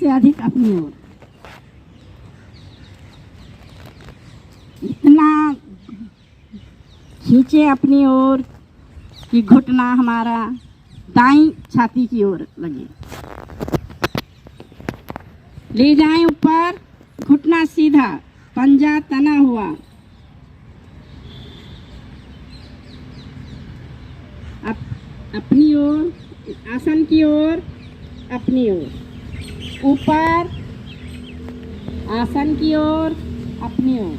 से अधिक अपनी ओर। इतना खींचे अपनी ओर कि घुटना हमारा दाईं छाती की ओर लगे। ले जाएं ऊपर, घुटना सीधा, पंजा तना हुआ। अपनी ओर, आसन की ओर, अपनी ओर, ऊपर, आसन की ओर, अपनी ओर,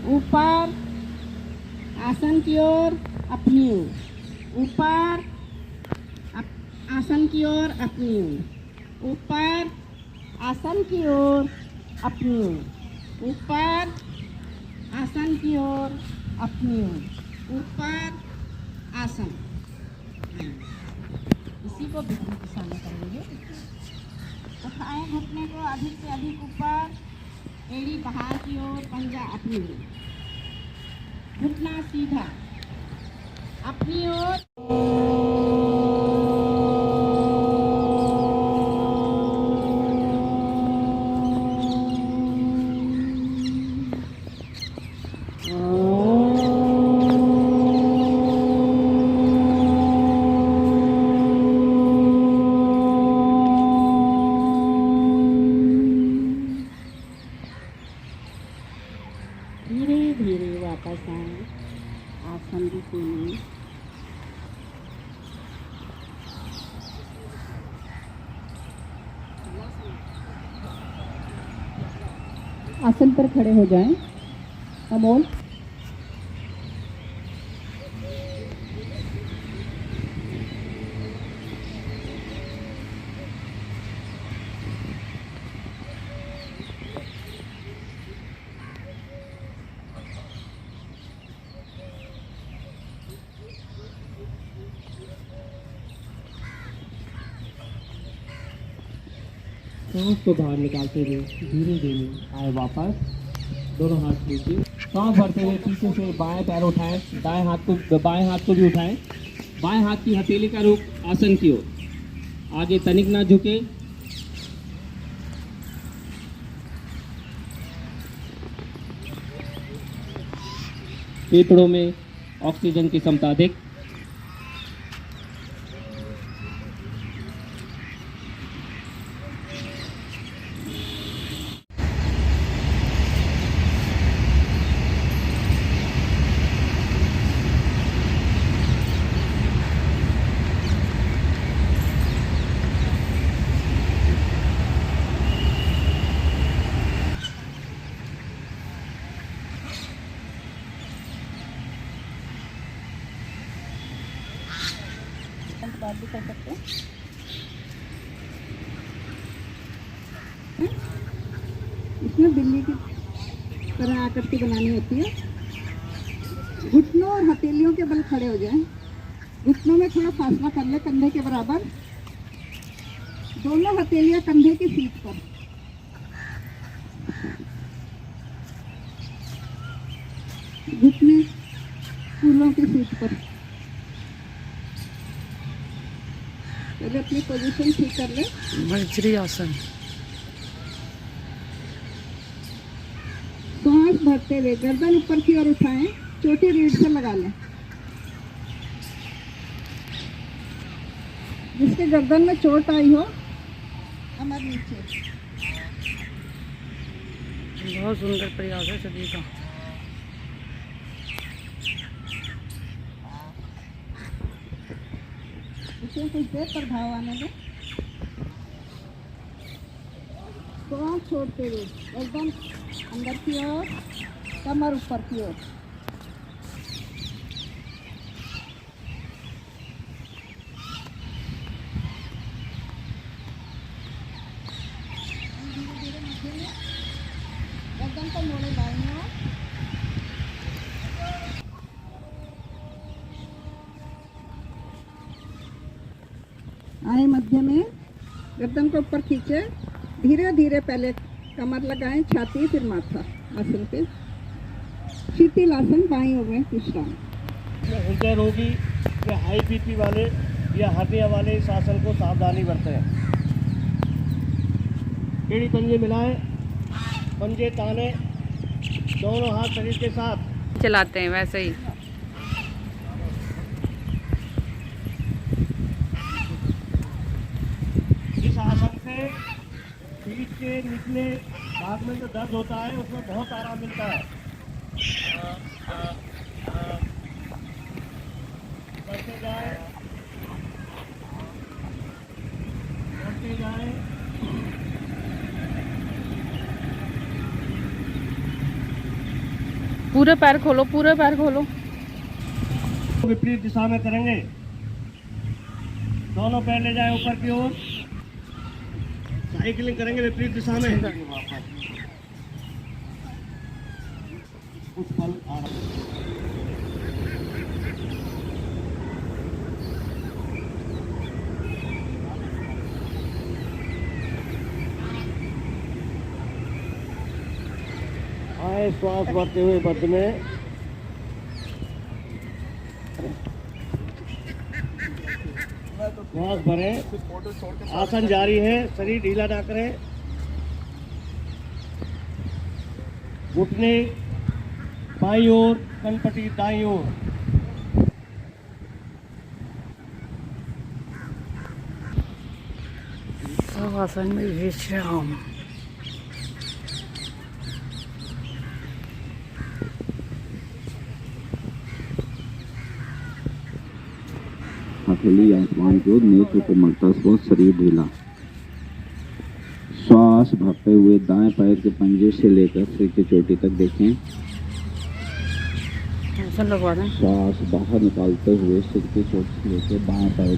ऊपर, आसन की ओर, अपनी ओर, ऊपर, आसन की ओर, अपनी ओर, ऊपर, आसन की ओर, अपनी ओर, ऊपर, आसन की ओर, अपनी ओर, ऊपर, आसन। इसी को विपरीत दिशा में करेंगे। उठाएं घुटने को अधिक से अधिक ऊपर, एड़ी बाहर की ओर, पंजा अपनी ओर, घुटना सीधा, अपनी ओर। धीरे धीरे वापस आए आसन दिशा में। आसन पर खड़े हो जाएं। अमोल, सांस को बाहर निकालते हुए धीरे धीरे आए वापस। दोनों हाथ नीचे, सांस भरते हुए पीछे से बाएं पैर उठाएं, बाएं हाथ को भी उठाएं। बाएं हाथ की हथेली का रुख आसन की ओर, आगे तनिक ना झुके। फेफड़ों में ऑक्सीजन की क्षमता अधिक। बात भी कर सकते हैं। इसमें बिल्ली की तरह आकृति बनानी होती है। घुटनों और हथेलियों के बल खड़े हो जाएं। घुटनों में थोड़ा फासला कर ले, कंधे के बराबर। दोनों हथेलियां कंधे की सीट पर। घुटने फूलों की सीट पर। पहले अपनी पोजीशन ठीक कर ले। वज्री आसन। सांस भरते हुए गर्दन ऊपर की ओर उठाएं, चोटी रीढ़ से लगा लें। जिसके गर्दन में चोट आई हो, कमर नीचे। बहुत सुंदर प्रयास है सभी का। इसे कुछ देर प्रभाव आने दो। सांस छोड़ते हुए गर्दन अंदर की ओर, कमर ऊपर की ओर। धीरे-धीरे मध्य में गर्दन को मोड़े दाईं ओर। आए मध्य में, गर्दन को ऊपर खींचे। धीरे धीरे पहले कमर लगाएं, छाती, फिर माथा आसन पे। शीतल आसन, बाईं ओर में विश्राम। हृदय रोगी या हाई बीपी वाले या हर्निया वाले इस आसन को सावधानी बरतें। एड़ी पंजे मिलाए, पंजे ताने, दोनों हाथ शरीर के साथ चलाते हैं वैसे ही। इस आसन से पीठ के निचले भाग में जो दर्द होता है उसमें बहुत आराम मिलता है। बढ़ते जाए, बढ़ते जाए, पूरे पैर खोलो, पूरे पैर खोलो। विपरीत दिशा में करेंगे। दोनों पैर ले जाए ऊपर की ओर, साइकिलिंग करेंगे विपरीत दिशा में। कुछ पल आराम। आए श्वास भरते हुए बद में, श्वास भरें। आसन जारी है, शरीर ढीला ना करें। घुटने बाईं ओर, कनपटी दाईं ओर। सब आसन में विश्राम। हथेली आसमान की ओर, नेत्र कोमलता स्वस्थ, शरीर ढीला। श्वास भरते हुए दाएं पैर के पंजे से लेकर सिर की चोटी तक देखें। आसन लगवा दें। श्वास बाहर निकालते हुए सिर की चोटी से लेकर बाएं पैर।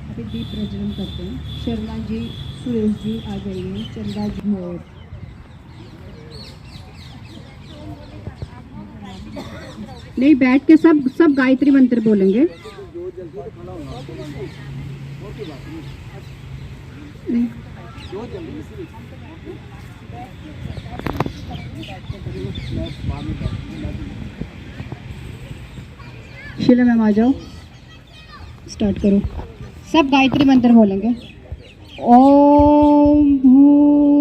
अभी दीप प्रज्वलन करते हैं। शर्मा जी, सुरेश जी आ जाइए, चंदा जी और नहीं, बैठ के सब गायत्री मंत्र बोलेंगे। नहीं। शीला मैम आ जाओ, स्टार्ट करो। सब गायत्री मंत्र बोलेंगे। ओम भूर्भुवः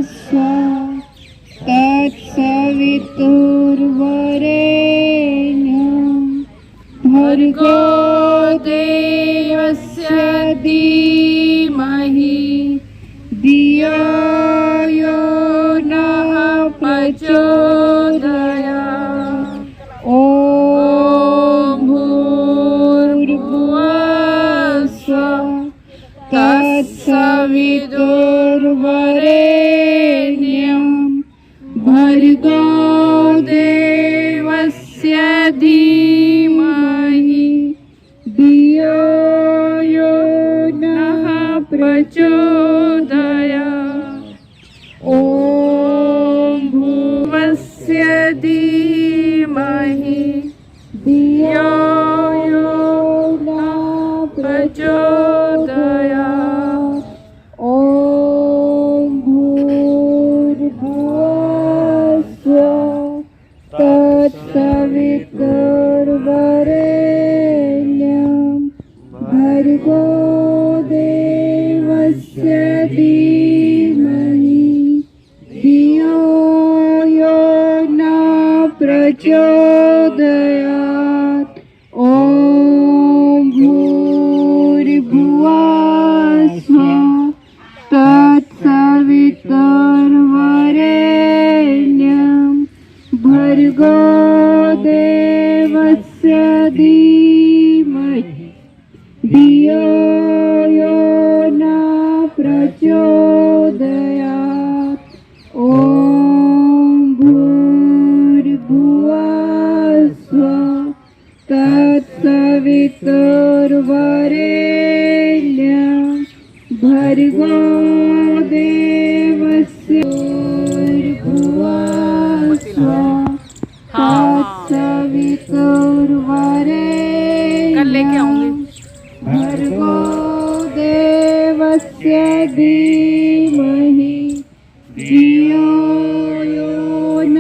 स्वः तत्सवितुर्वरेण्यं भर्गो देवस्य धीमहि धियो यो नः प्रचोदयात्। ओम भूर्भुवः स्वः तत्सवितुर्वरेण्यं भर्गो देवस्य धीमहि धियो यो नः प्रचोदयात्। ओम भूर्भुवस्य धीमहि धियो यो नः प्रचोदयात्। ओम भूर्भुवः स्वः तत्सवितुर्वरेण्यं भर्गो देवस्य धीमहि धियो यो नः प्रचोदयात्। ओम भूर्भुवः स्वः तत्सवितुर्वरेण्यं भर्गो देवस्य धीमहि धियो यो नः प्रचोदयात्। ओम भूर्भुवः स्वः तत्सवितुर्वरेण्यं भर्गो देवस्य भूर्भुवः स्वः तत्सवितुर्वरेण्यं कल लेके आऊंगी। भर्गो देवस्य धीमहि धीमहि धियो यो न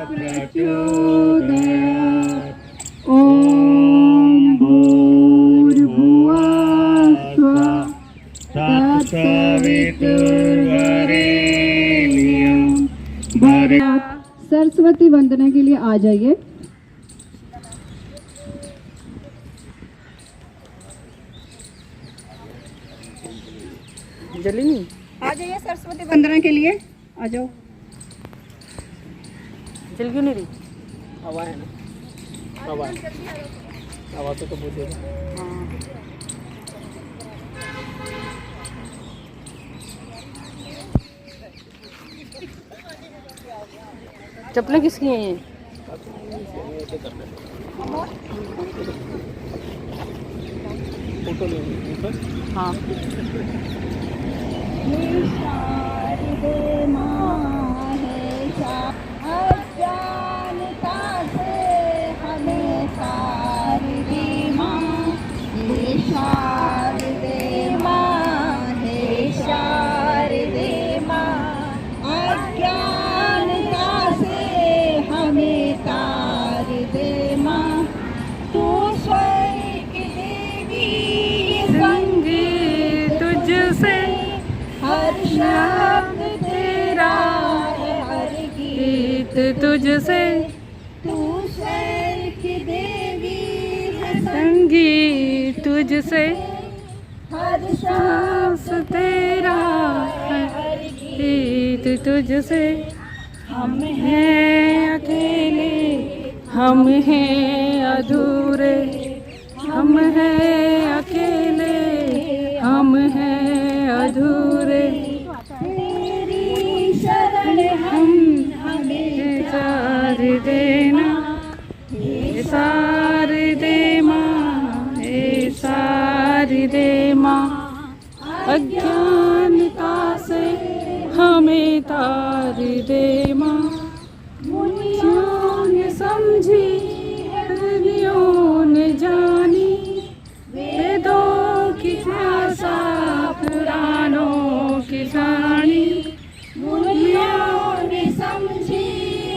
प्रचोदयात्। ॐ भूर्भुवः स्वः तत्सवितुर्वरेण्यं भर्गो। सरस्वती वंदना के लिए आ जाइए। जली नहीं आ जाइए सरस्वती वंदना के लिए, आ जाओ। जल क्यों नहीं रही? हवा है ना, हवा है, हवा से तो बहुत देगा। चप्पलें किसकी हैं ये? फोटो ले हाँ अज्ञानता से हमें शारदे माँ, हे शारदे माँ, हे शारदे माँ। अज्ञानता से हमें तार दे माँ, तू स्वर्ग देवी संगी तुझसे हर शब्द तेरा है, हर गीत गीत तुझसे तू स्वर्ग देवी है, संगीत तुझसे हर सांस तेरा है, गीत तुझसे। हम हैं अकेले, हम हैं अधूरे, हम हैं अकेले, हम हैं अधूरे। तेरी शरण हम हमें सार देना, हे सार दे माँ, हे सार दे माँ। अज्ञानता से हमें तार दे माँ, मुनियों ने समझी, ऋषियों ने जानी, वेदों की भाषा पुराणों की कहानी। मुनियों ने समझी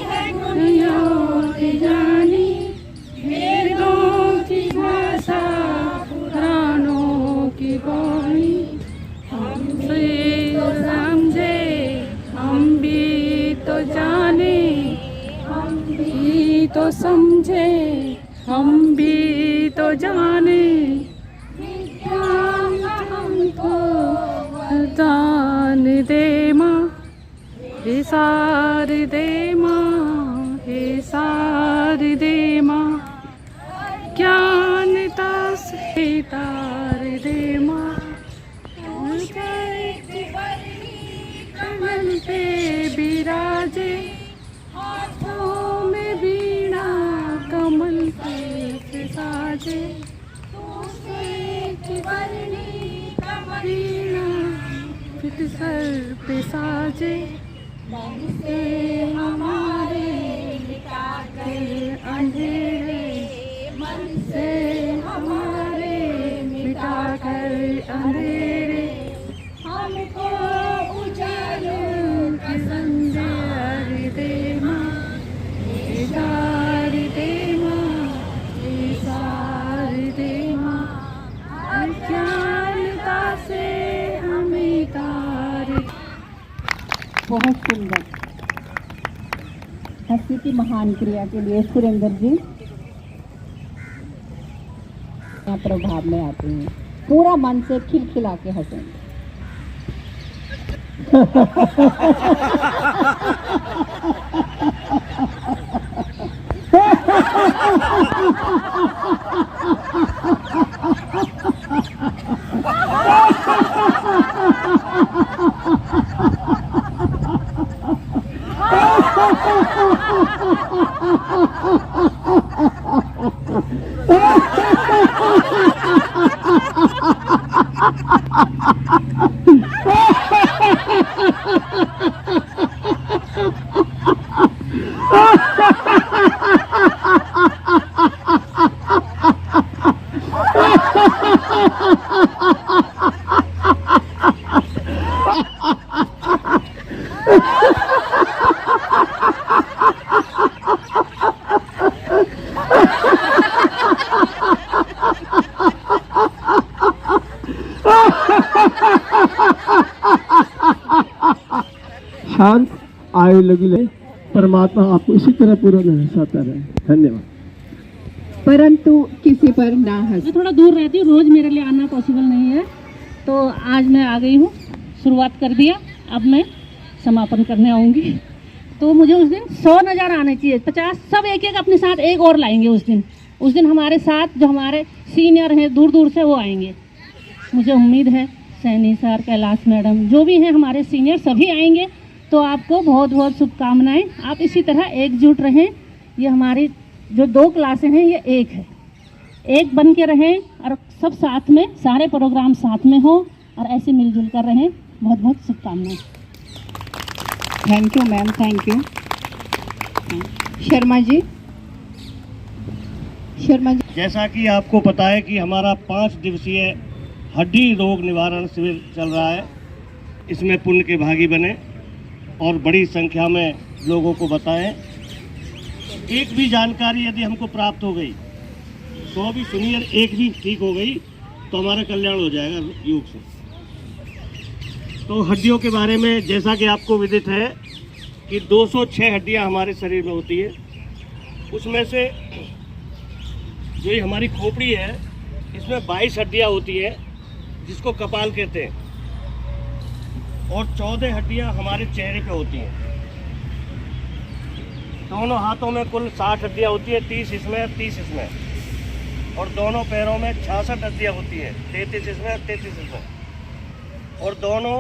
है, मुनियों ने जानी, वेदों की भाषा पुराणों की कहानी। हमसे समझे, हम भी तो जाने, हम भी तो समझे, हम भी तो जाने। विज्ञान हमको दान दे माँ, हे सार दे माँ, हे सार दे माँ। ज्ञानता से तार दे माँ, कमल पे विराजे, हाथों में बीड़ा कमल पे साजे। बीड़ा फिर सर पे साजे, मन से हमारे मिटा कर अंधेरे, मन से हमारे मिटा कर अंधेरे। हमको उजालों की संजार दे माँ, हे सार दे माँ, हे सार दे माँ। अज्ञानता से हमें तार। बहुत सुंदर। हंसी की महान क्रिया के लिए सुरेंद्र जी यहाँ प्रभाव में आते हैं, पूरा मन से खिलखिला के हंसेंगे। शांत आयु लगी ले, परमात्मा आपको इसी तरह पूरा हंसाता रहे। धन्यवाद। परंतु किसी पर ना हंस। मैं थोड़ा दूर रहती हूँ, रोज़ मेरे लिए आना पॉसिबल नहीं है, तो आज मैं आ गई हूँ, शुरुआत कर दिया, अब मैं समापन करने आऊँगी। तो मुझे उस दिन 100 नज़ारा आने चाहिए, 50 सब एक एक अपने साथ एक और लाएंगे उस दिन हमारे साथ जो हमारे सीनियर हैं दूर दूर से वो आएंगे। मुझे उम्मीद है सैनी सर, कैलाश मैडम, जो भी हैं हमारे सीनियर सभी आएंगे। तो आपको बहुत बहुत शुभकामनाएं। आप इसी तरह एकजुट रहें। ये हमारी जो 2 क्लासें हैं ये एक है, एक बन के रहें और सब साथ में, सारे प्रोग्राम साथ में हो और ऐसे मिलजुल कर रहें। बहुत बहुत शुभकामनाएं। Thank you ma'am, thank you. Sharma ji, जैसा कि आपको पता है कि हमारा 5 दिवसीय हड्डी रोग निवारण शिविर चल रहा है। इसमें पुण्य के भागी बने और बड़ी संख्या में लोगों को बताएं। एक भी जानकारी यदि हमको प्राप्त हो गई, 100 भी सुनिए, एक भी ठीक हो गई तो हमारा कल्याण हो जाएगा योग से। तो हड्डियों के बारे में जैसा कि आपको विदित है कि 206 हड्डियां हमारे शरीर में होती है। उसमें से जो ये हमारी खोपड़ी है, इसमें 22 हड्डियां होती हैं जिसको कपाल कहते हैं, और 14 हड्डियां हमारे चेहरे पे होती हैं। दोनों हाथों में कुल 60 हड्डियां होती है, 30 इसमें 30 इसमें, और दोनों पैरों में 66 हड्डियां होती है, 33 इसमें 33 इसमें, और दोनों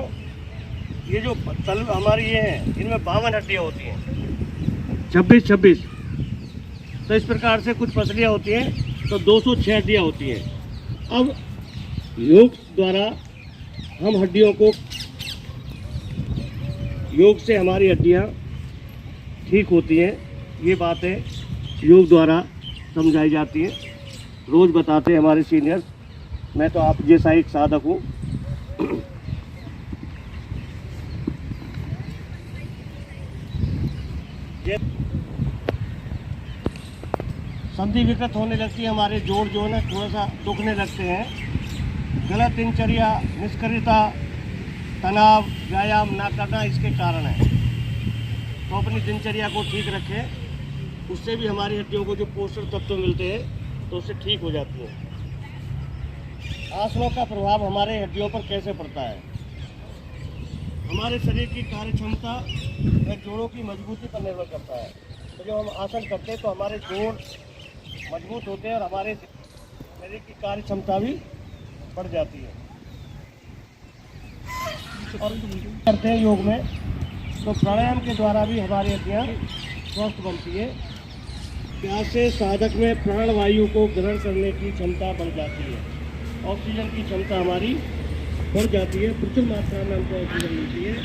ये जो तल हमारी ये हैं इनमें 52 हड्डियां होती हैं, 26। तो इस प्रकार से कुछ पसलियां होती हैं, तो 206 हड्डियां होती हैं। अब योग द्वारा हम हड्डियों को, योग से हमारी हड्डियां ठीक होती हैं, ये बातें योग द्वारा समझाई जाती हैं, रोज़ बताते हैं हमारे सीनियर्स। मैं तो आप जैसा एक साधक हूँ। संधि विकृत होने लगती है, हमारे जोड़ जो है ना थोड़ा सा दुखने लगते हैं। गलत दिनचर्या, निष्क्रियता, तनाव, व्यायाम ना करना इसके कारण है। तो अपनी दिनचर्या को ठीक रखें, उससे भी हमारी हड्डियों को जो पोषक तत्व मिलते हैं तो उससे ठीक हो जाती है। आसनों का प्रभाव हमारे हड्डियों पर कैसे पड़ता है? हमारे शरीर की कार्य क्षमता व जोड़ों की मजबूती पर निर्भर करता है। तो जब हम आसन करते हैं तो हमारे जोड़ मजबूत होते हैं और हमारे शरीर की कार्य क्षमता भी बढ़ जाती है। और करते हैं योग में तो प्राणायाम के द्वारा भी हमारी हड्डियाँ स्वस्थ बनती है। प्यास से साधक में प्राणवायु को ग्रहण करने की क्षमता बढ़ जाती है, ऑक्सीजन की क्षमता हमारी बढ़ जाती है, प्रचुर मात्रा में हमको ऑक्सीजन मिलती है,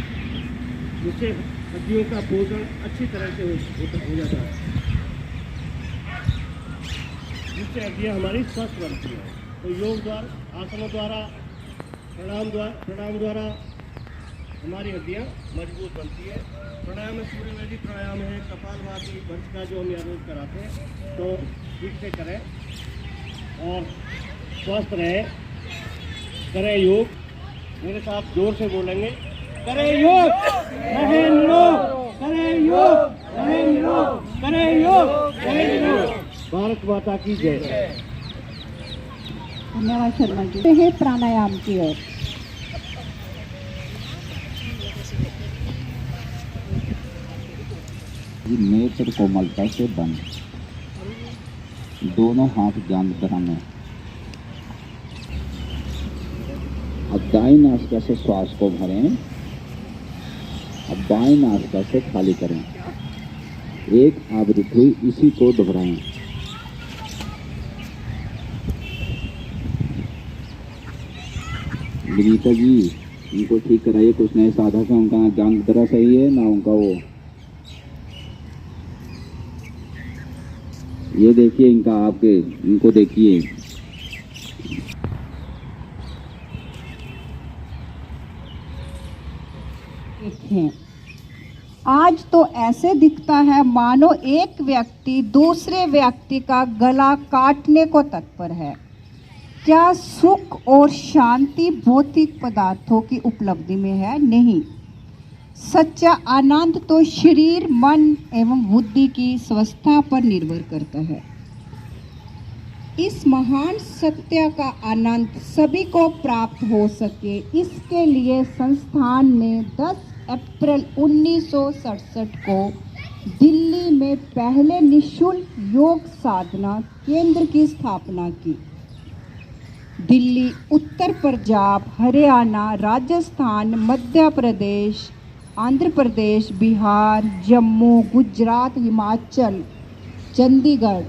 जिससे हड्डियों का पोषण अच्छी तरह से हो जाता है, जिससे हड्डियाँ हमारी स्वस्थ बनती हैं। तो योग द्वारा, आसनों द्वारा, प्राणायाम द्वारा हमारी हड्डियाँ मजबूत बनती है। प्राणायाम में सूर्यवैदिक प्राणायाम है, कपालभाति, भस्त्रिका जो हम यहाँ रोज कराते हैं, तो ठीक से करें और स्वस्थ रहें। करें योग, मेरे साथ जोर से बोलेंगे, करें योग, रहें निरोग, करें योग, रहें निरोग, करें योग, रहें निरोग। भारत माता की जय। धन्यवाद शर्मा जी। है प्राणायाम की ओर। नेत्र कोमलता से बंद, दोनों हाथ जांघ में। अब दाई नासिका से श्वास को भरें, अब बाएं नासिका से खाली करें। एक आवृत्ति इसी को दोहराएं। विनीता जी, इनको ठीक कराइए, कुछ नए साधक हैं, उनका जांघ दरा सही है ना उनका वो। ये देखिए इनका, आपके इनको देखिए। हैं आज तो ऐसे दिखता है मानो एक व्यक्ति दूसरे व्यक्ति का गला काटने को तत्पर है। क्या सुख और शांति भौतिक पदार्थों की उपलब्धि में है? नहीं। सच्चा आनंद तो शरीर, मन एवं बुद्धि की स्वस्थता पर निर्भर करता है। इस महान सत्य का आनंद सभी को प्राप्त हो सके, इसके लिए संस्थान ने 10 अप्रैल 1967 को दिल्ली में पहले निःशुल्क योग साधना केंद्र की स्थापना की। दिल्ली, उत्तर पंजाब, हरियाणा, राजस्थान, मध्य प्रदेश, आंध्र प्रदेश, बिहार, जम्मू, गुजरात, हिमाचल, चंडीगढ़,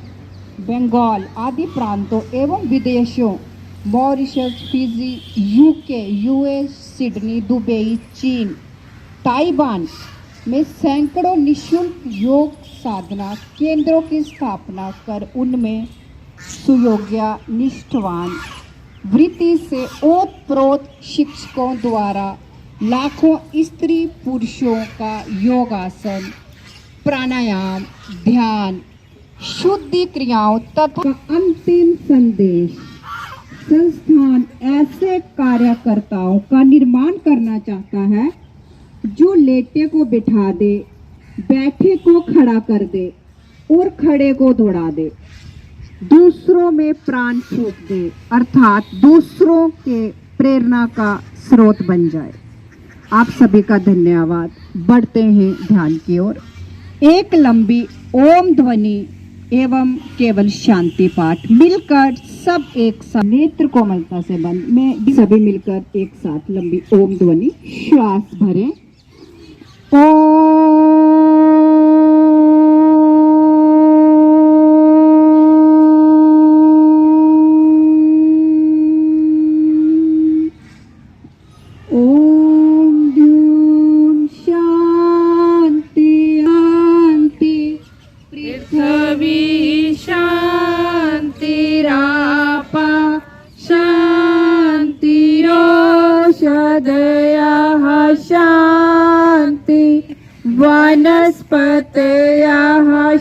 बंगाल आदि प्रांतों एवं विदेशों Mauritius, Fiji, UK, US, Sydney, Dubai, चीन, ताइवान में सैकड़ों निःशुल्क योग साधना केंद्रों की स्थापना कर उनमें सुयोग्य, निष्ठावान, वृत्ति से ओतप्रोत शिक्षकों द्वारा लाखों स्त्री पुरुषों का योगासन, प्राणायाम, ध्यान, शुद्धि क्रियाओं तथा अंतिम संदेश। संस्थान ऐसे कार्यकर्ताओं का निर्माण करना चाहता है जो लेटे को बिठा दे, बैठे को खड़ा कर दे और खड़े को दौड़ा दे, दूसरों में प्राण फूंक दे, अर्थात दूसरों के प्रेरणा का स्रोत बन जाए। आप सभी का धन्यवाद। बढ़ते हैं ध्यान की ओर। एक लंबी ओम ध्वनि एवं केवल शांति पाठ मिलकर सब एक साथ नेत्र कोमलता से बंद में सभी मिलकर एक साथ लंबी ओम ध्वनि श्वास भरें। ओम द्यूं शांति शांति पृथ्वी शान्तिरापा शान्तिरोषधयः शान्ति वनस्पतयः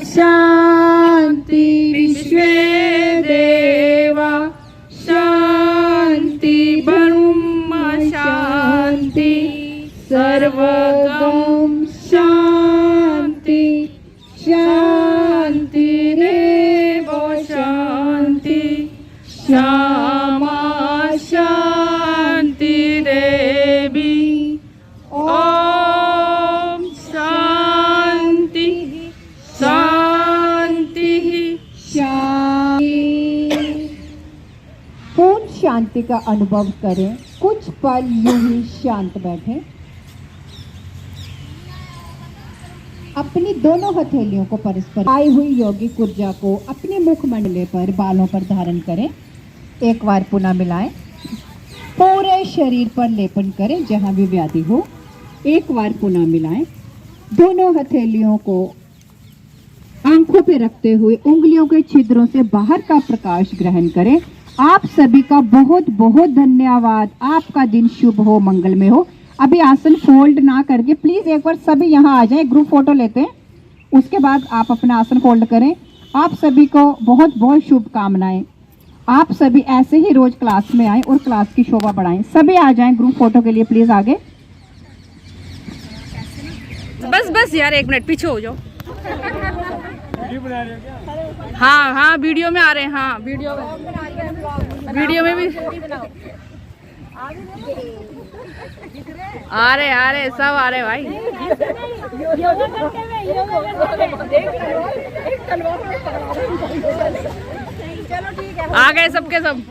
शान्ति विश्वे देवा शान्ति ब्रह्म शान्ति सर्वगं शान्ति शान्तिरेव शान्ति श्यामा शान्तिरेवि ॐ शान्ति शान्ति शांति। पूर्ण शांति का अनुभव करें। कुछ पल यूं ही शांत बैठें। अपनी दोनों हथेलियों को परस्पर आई हुई यौगिक ऊर्जा को अपने मुखमंडले पर, बालों पर धारण करें। एक बार पुनः मिलाएं। पूरे शरीर पर लेपन करें जहां भी व्याधि हो। एक बार पुनः मिलाएं। दोनों हथेलियों को आंखों पे रखते हुए उंगलियों के छिद्रों से बाहर का प्रकाश ग्रहण करें। आप सभी का बहुत बहुत धन्यवाद। आपका दिन शुभ हो, मंगलमय हो। अभी आसन फोल्ड ना करके प्लीज एक बार सभी यहाँ आ जाएं। ग्रुप फोटो लेते हैं, उसके बाद आप अपना आसन फोल्ड करें। आप सभी को बहुत बहुत शुभकामनाएं। आप सभी ऐसे ही रोज क्लास में आएं और क्लास की शोभा बढ़ाएं। सभी आ जाएं ग्रुप फोटो के लिए प्लीज आगे। बस बस यार, एक मिनट पीछे हो जाओ। हाँ हाँ, वीडियो में आ रहे हैं। हाँ, वीडियो में भी आ रहे सब आ रहे भाई। आ गए सबके सब।